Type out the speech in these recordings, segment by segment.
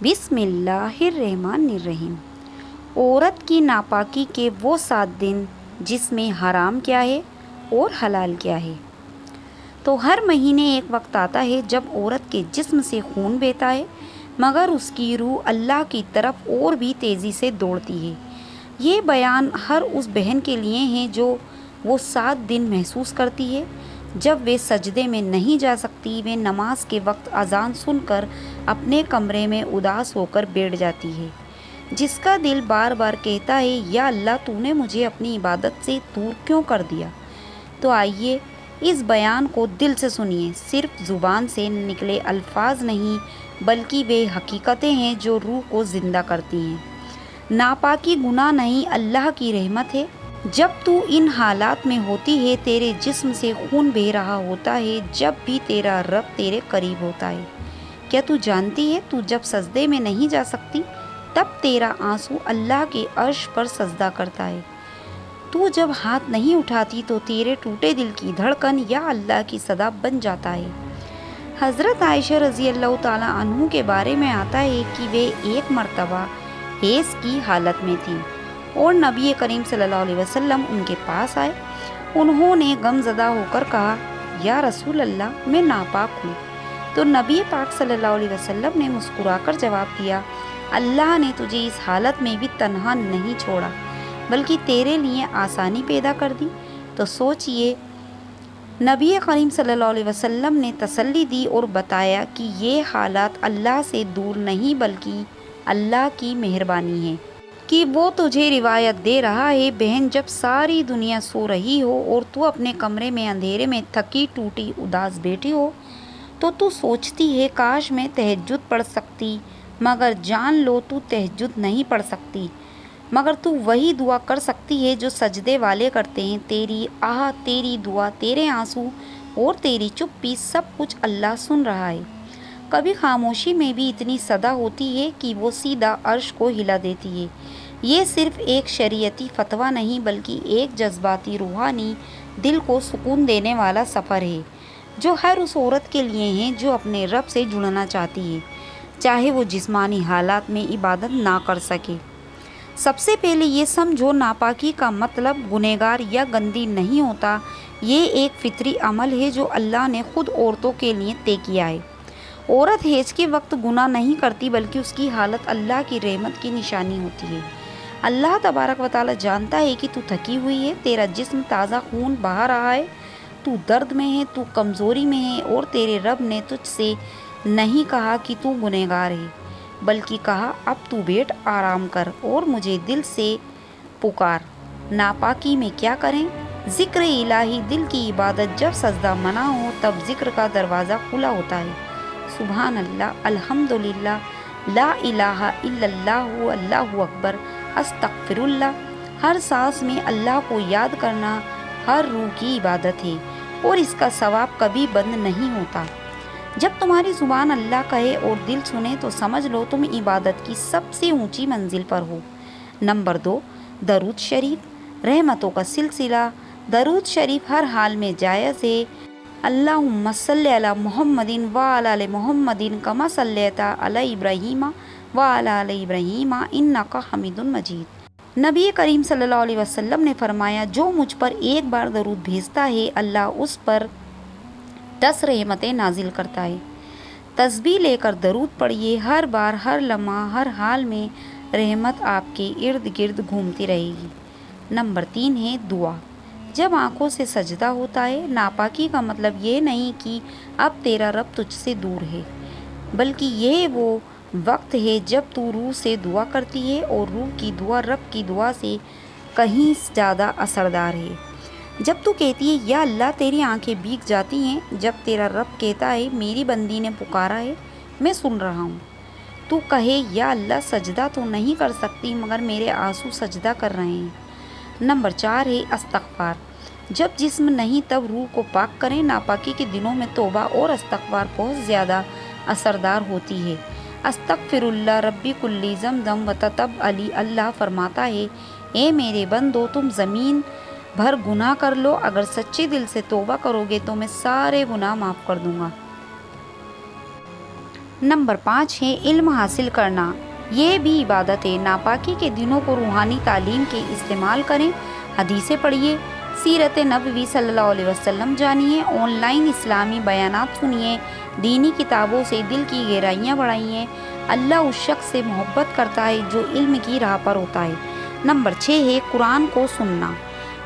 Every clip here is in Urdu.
بسم اللہ الرحمن الرحیم۔ عورت کی ناپاکی کے وہ 7 دن جس میں حرام کیا ہے اور حلال کیا ہے۔ تو ہر مہینے ایک وقت آتا ہے جب عورت کے جسم سے خون بہتا ہے، مگر اس کی روح اللہ کی طرف اور بھی تیزی سے دوڑتی ہے۔ یہ بیان ہر اس بہن کے لیے ہے جو وہ 7 دن محسوس کرتی ہے جب وہ سجدے میں نہیں جا سکتی، وہ نماز کے وقت اذان سن کر اپنے کمرے میں اداس ہو کر بیٹھ جاتی ہے، جس کا دل بار بار کہتا ہے یا اللہ تو نے مجھے اپنی عبادت سے دور کیوں کر دیا۔ تو آئیے اس بیان کو دل سے سنیے، صرف زبان سے نکلے الفاظ نہیں بلکہ وہ حقیقتیں ہیں جو روح کو زندہ کرتی ہیں۔ ناپاکی گناہ نہیں، اللہ کی رحمت ہے۔ جب تو ان حالات میں ہوتی ہے، تیرے جسم سے خون بہہ رہا ہوتا ہے، جب بھی تیرا رب تیرے قریب ہوتا ہے۔ کیا تو جانتی ہے تو جب سجدے میں نہیں جا سکتی تب تیرا آنسو اللہ کے عرش پر سجدہ کرتا ہے۔ تو جب ہاتھ نہیں اٹھاتی تو تیرے ٹوٹے دل کی دھڑکن یا اللہ کی صدا بن جاتا ہے۔ حضرت عائشہ رضی اللہ تعالیٰ عنہ کے بارے میں آتا ہے کہ وہ ایک مرتبہ حیض کی حالت میں تھی اور نبی کریم صلی اللہ علیہ وسلم ان کے پاس آئے۔ انہوں نے غم زدہ ہو کر کہا، یا رسول اللہ، میں ناپاک ہوں۔ تو نبی پاک صلی اللہ علیہ وسلم نے مسکرا کر جواب دیا، اللہ نے تجھے اس حالت میں بھی تنہا نہیں چھوڑا بلکہ تیرے لیے آسانی پیدا کر دی۔ تو سوچئے، نبی کریم صلی اللہ علیہ وسلم نے تسلی دی اور بتایا کہ یہ حالات اللہ سے دور نہیں بلکہ اللہ کی مہربانی ہے کہ وہ تجھے روایت دے رہا ہے۔ بہن، جب ساری دنیا سو رہی ہو اور تو اپنے کمرے میں اندھیرے میں تھکی ٹوٹی اداس بیٹھی ہو تو سوچتی ہے کاش میں تہجد پڑھ سکتی، مگر جان لو تو تہجد نہیں پڑھ سکتی، مگر تو وہی دعا کر سکتی ہے جو سجدے والے کرتے ہیں۔ تیری آہ، تیری دعا، تیرے آنسو اور تیری چپی سب کچھ اللہ سن رہا ہے۔ کبھی خاموشی میں بھی اتنی صدا ہوتی ہے کہ وہ سیدھا عرش کو ہلا دیتی ہے۔ یہ صرف ایک شریعتی فتویٰ نہیں بلکہ ایک جذباتی، روحانی، دل کو سکون دینے والا سفر ہے جو ہر اس عورت کے لیے ہے جو اپنے رب سے جڑنا چاہتی ہے، چاہے وہ جسمانی حالات میں عبادت نہ کر سکے۔ سب سے پہلے یہ سمجھو، ناپاکی کا مطلب گنہگار یا گندی نہیں ہوتا، یہ ایک فطری عمل ہے جو اللہ نے خود عورتوں کے لیے طے کیا ہے۔ عورت حیض کے وقت گناہ نہیں کرتی بلکہ اس کی حالت اللہ کی رحمت کی نشانی ہوتی ہے۔ اللہ تبارک و تعالیٰ جانتا ہے کہ تو تھکی ہوئی ہے، تیرا جسم تازہ خون بہا رہا ہے، تو درد میں ہے، تو کمزوری میں ہے، اور تیرے رب نے تجھ سے نہیں کہا کہ تو گنہگار ہے بلکہ کہا اب تو بیٹھ، آرام کر اور مجھے دل سے پکار۔ ناپاکی میں کیا کریں؟ ذکر الہی، دل کی عبادت۔ جب سجدہ منع ہو تب ذکر کا دروازہ کھلا ہوتا ہے۔ سبحان اللہ، الحمدللہ، لا الہ الا اللہ، اللہ اکبر، استغفر اللہ۔ ہر سانس میں اللہ کو یاد کرنا ہر روح کی عبادت ہے اور اس کا ثواب کبھی بند نہیں ہوتا۔ جب تمہاری زبان اللہ کہے اور دل سنے تو سمجھ لو تم عبادت کی سب سے اونچی منزل پر ہو۔ نمبر 2، درود شریف، رحمتوں کا سلسلہ۔ درود شریف ہر حال میں جائز ہے۔ اللہم صلی علی محمد وعلی آل محمد کما صلیت علی ابراہیم وعلی آل ابراہیم انک حمید مجید۔ نبی کریم صلی اللہ علیہ وسلم نے فرمایا، جو مجھ پر ایک بار درود بھیجتا ہے اللہ اس پر 10 رحمتیں نازل کرتا ہے۔ تسبیح لے کر درود پڑھیے، ہر بار، ہر لمحہ، ہر حال میں رحمت آپ کے ارد گرد گھومتی رہے گی۔ نمبر 3 ہے دعا۔ جب آنکھوں سے سجدہ ہوتا ہے، ناپاکی کا مطلب یہ نہیں کہ اب تیرا رب تجھ سے دور ہے، بلکہ یہ وہ وقت ہے جب تو روح سے دعا کرتی ہے اور روح کی دعا رب کی دعا سے کہیں زیادہ اثردار ہے۔ جب تو کہتی ہے یا اللہ، تیری آنکھیں بھیگ جاتی ہیں۔ جب تیرا رب کہتا ہے میری بندی نے پکارا ہے، میں سن رہا ہوں۔ تو کہے یا اللہ، سجدہ تو نہیں کر سکتی مگر میرے آنسو سجدہ کر رہے ہیں۔ نمبر 4 ہے استغفار۔ جب جسم نہیں تب روح کو پاک کریں۔ ناپاکی کے دنوں میں توبہ اور استغفار بہت زیادہ اثردار ہوتی ہے۔ استغفر اللہ ربی کلی ذنب وتتب علی۔ اللہ فرماتا ہے، اے میرے بندو، تم زمین بھر گناہ کر لو، اگر سچے دل سے توبہ کرو گے تو میں سارے گناہ معاف کر دوں گا۔ نمبر 5 ہے علم حاصل کرنا، یہ بھی عبادت ہے۔ ناپاکی کے دنوں کو روحانی تعلیم کے استعمال کریں، حدیثیں پڑھیے، سیرت نبوی صلی اللہ علیہ وسلم جانیے، آن لائن اسلامی بیانات سنیے، دینی کتابوں سے دل کی گہرائیاں بڑھائیے۔ اللہ اس شخص سے محبت کرتا ہے جو علم کی راہ پر ہوتا ہے۔ نمبر 6 ہے قرآن کو سننا،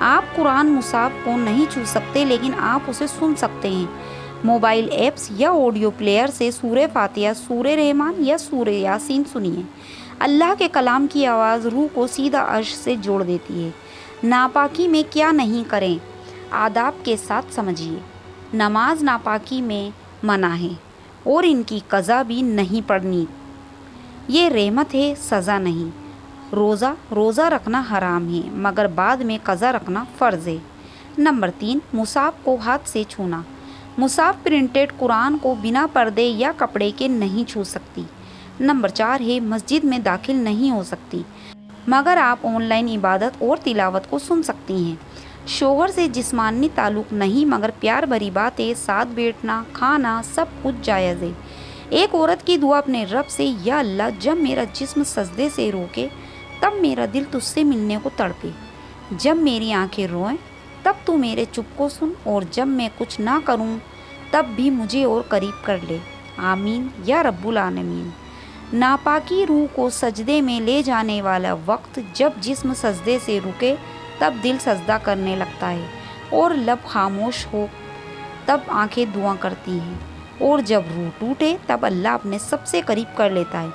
آپ قرآن مصحف کو نہیں چھو سکتے لیکن آپ اسے سن سکتے ہیں۔ موبائل ایپس یا آڈیو پلیئر سے سورہ فاتحہ، سورہ رحمان یا سورہ یاسین سنیے۔ اللہ کے کلام کی آواز روح کو سیدھا عرش سے جوڑ دیتی ہے۔ ناپاکی میں کیا نہیں کریں، آداب کے ساتھ سمجھیے۔ نماز ناپاکی میں منع ہے اور ان کی قضا بھی نہیں پڑھنی، یہ رحمت ہے، سزا نہیں۔ روزہ رکھنا حرام ہے مگر بعد میں قضا رکھنا فرض ہے۔ نمبر 3 مصحف کو ہاتھ سے چھونا، مصحف پرنٹڈ قرآن کو بنا پردے یا کپڑے کے نہیں چھو سکتی۔ نمبر 4 ہے مسجد میں داخل نہیں ہو سکتی مگر آپ آن لائن عبادت اور تلاوت کو سن سکتی ہیں۔ شوہر سے جسمانی تعلق نہیں مگر پیار بھری باتیں، ساتھ بیٹھنا، کھانا، سب کچھ جائز ہے۔ ایک عورت کی دعا اپنے رب سے، یا اللہ جب میرا جسم سجدے سے روکے تب میرا دل تجھ سے ملنے کو تڑپے، جب میری آنکھیں روئیں تب تو میرے چپ کو سن، اور جب میں کچھ نہ کروں تب بھی مجھے اور قریب کر لے، آمین یا رب العالمین۔ ناپاکی روح کو سجدے میں لے جانے والا وقت، جب جسم سجدے سے رکے تب دل سجدہ کرنے لگتا ہے اور لب خاموش ہو تب آنکھیں دعا کرتی ہیں، اور جب روح ٹوٹے تب اللہ اپنے سب سے قریب کر لیتا ہے۔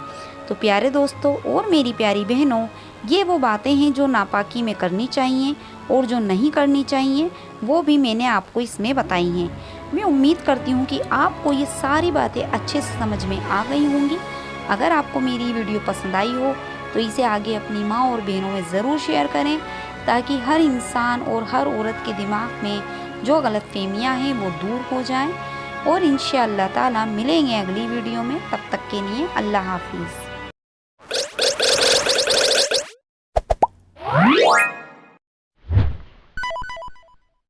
تو پیارے دوستوں اور میری پیاری بہنوں، یہ وہ باتیں ہیں جو ناپاکی میں کرنی چاہیے اور جو نہیں کرنی چاہیے وہ بھی میں نے آپ کو اس میں بتائی ہیں۔ میں امید کرتی ہوں کہ آپ کو یہ ساری باتیں اچھے سے سمجھ میں آ گئی ہوں گی۔ اگر آپ کو میری ویڈیو پسند آئی ہو تو اسے آگے اپنی ماں اور بہنوں میں ضرور شیئر کریں، تاکہ ہر انسان اور ہر عورت کے دماغ میں جو غلط فہمیاں ہیں وہ دور ہو جائیں، اور انشاءاللہ تعالی ملیں گے اگلی ویڈیو میں۔ تب تک کے لیے اللہ حافظ۔